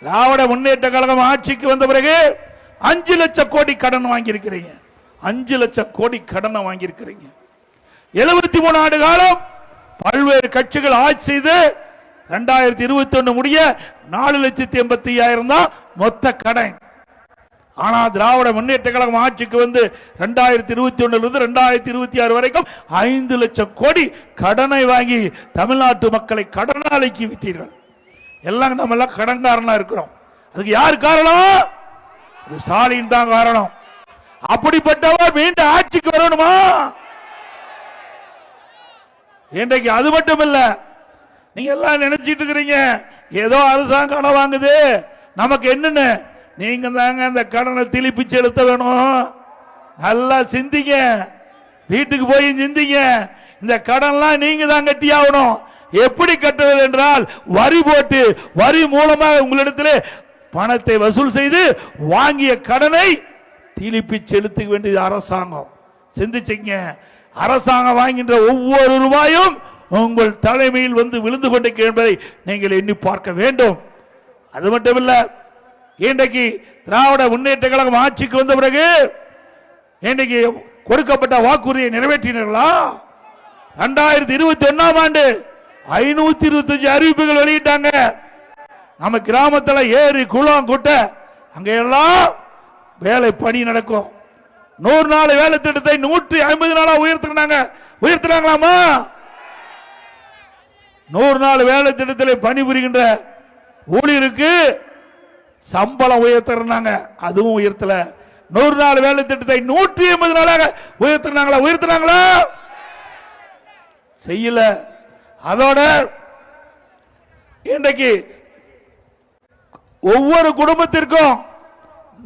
திராவிட முன்னேற்ற கழகம் ஆட்சிக்கு வந்த பிறகு 5 லட்சம் கோடி கடன் வாங்கியிருக்கிறீங்க. 5 லட்சம் கோடி கடனை வாங்கியிருக்கிறீங்க. 73 ஆண்டு காலம் பல்வேறு கட்சிகள் ஆட்சி செய்து 2021 முடிய 4,85,000 தான் மொத்த கடன். ஆனா திராவிட முன்னேற்ற கழகம் ஆட்சிக்கு வந்து 2021 2026 வரைக்கும் 5 லட்சம் கோடி கடனை வாங்கி தமிழ்நாட்டு மக்களை கடனாளிக்கு விட்டீர்கள். எல்லாம் நம்ம எல்லாம் கடன்காரனா இருக்கிறோம். அதுக்கு யார் காரணம்? ஸ்டாலின் தான் காரணம். அப்படிப்பட்டவர் மீண்டும் ஆட்சிக்கு வரணுமா? இன்றைக்கு அது மட்டும் இல்ல, நீங்க எல்லாம் நினைச்சிட்டு இருக்கிறீங்க ஏதோ அரசாங்கம் கடன் வாங்குது நமக்கு என்னன்னு. நீங்க தாங்க அந்த கடனை திருப்பி செலுத்த வேணும். நல்லா சிந்திங்க, வீட்டுக்கு போய் சிந்திங்க. இந்த கடன்லாம் நீங்க தான் கட்டி ஆகணும். எப்படி கட்டுவது என்றால் வரி போட்டு, வரி மூலமாக உங்களிடத்தில் பணத்தை வசூல் செய்து வாங்கிய கடனை திருப்பி செலுத்த வேண்டியது அரசாங்கம். சிந்திச்சிங்க. அரசாங்கம் வாங்கின்ற ஒவ்வொரு ரூபாயும் உங்கள் தலைமையில் வந்து விழுந்து கொண்டிருக்கிறது என்பதை நீங்கள் எண்ணி பார்க்க வேண்டும். அது மட்டுமல்ல, இன்றைக்கு திராவிட முன்னேற்ற கழகம் ஆட்சிக்கு வந்த பிறகு இன்றைக்கு கொடுக்கப்பட்ட வாக்குறுதியை நிறைவேற்றினீர்களா? 2021 ஆண்டு 525 அறிவிப்புகள் வெளியிட்டாங்க. நம்ம கிராமத்தில் ஏரி குளம் குட்ட அங்க எல்லாம் வேலை பணி நடக்கும். 100 நாள் வேலை திட்டத்தை 150 நாளா உயர்த்தினாங்களாமா? 100 நாள் வேலை திட்டத்தில் பணிபுரிகின்ற ஊழியருக்கு சம்பளம் உயர்த்தினாங்க, அதுவும் உயர்த்தல. 100 நாள் வேலை திட்டத்தை 180 நாளாக உயர்த்தினாங்களா? செய்யல. அதோட இன்றைக்கு ஒவ்வொரு குடும்பத்திற்கும்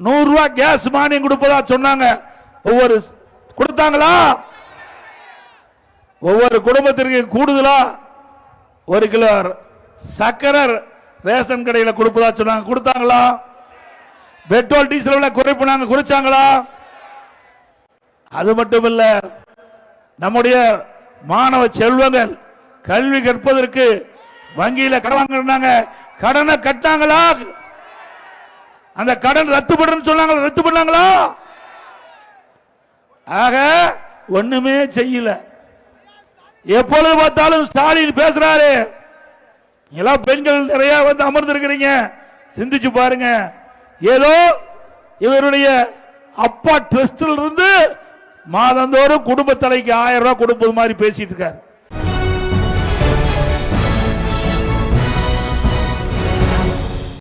100 ரூபாய் கேஸ் மானியம் கொடுப்பதா சொன்னாங்க. ஒவ்வொரு கொடுத்தாங்களா? ஒவ்வொரு குடும்பத்திற்கு கூடுதலா 1 கிலோ சக்கரை ரேஷன் கடையில் கொடுப்பதா சொன்னாங்க. கொடுத்தாங்களா? பெட்ரோல் டீசல் குறைப்பு குறைச்சாங்களா? அது மட்டுமல்ல, நம்முடைய மாணவ செல்வங்கள் கல்வி கற்பதற்கு வங்கியில கடன் வாங்கினாங்க. கடனை கட்டாங்களா? அந்த கடன் ரத்து பண்ணாங்களா? ஆக ஒண்ணுமே செய்யல. எப்பொழுது பார்த்தாலும் ஸ்டாலின் பேசுறாரு. எல்லாம் பெண்கள் நிறைய வந்து அமர்ந்திருக்கிறீங்க, சிந்திச்சு பாருங்க. ஏதோ இவருடைய அப்பா ட்ரஸ்டில் இருந்து மாதந்தோறும் குடும்ப தலைக்கு 1000 ரூபாய் கொடுப்பது மாதிரி பேசிட்டு இருக்காரு.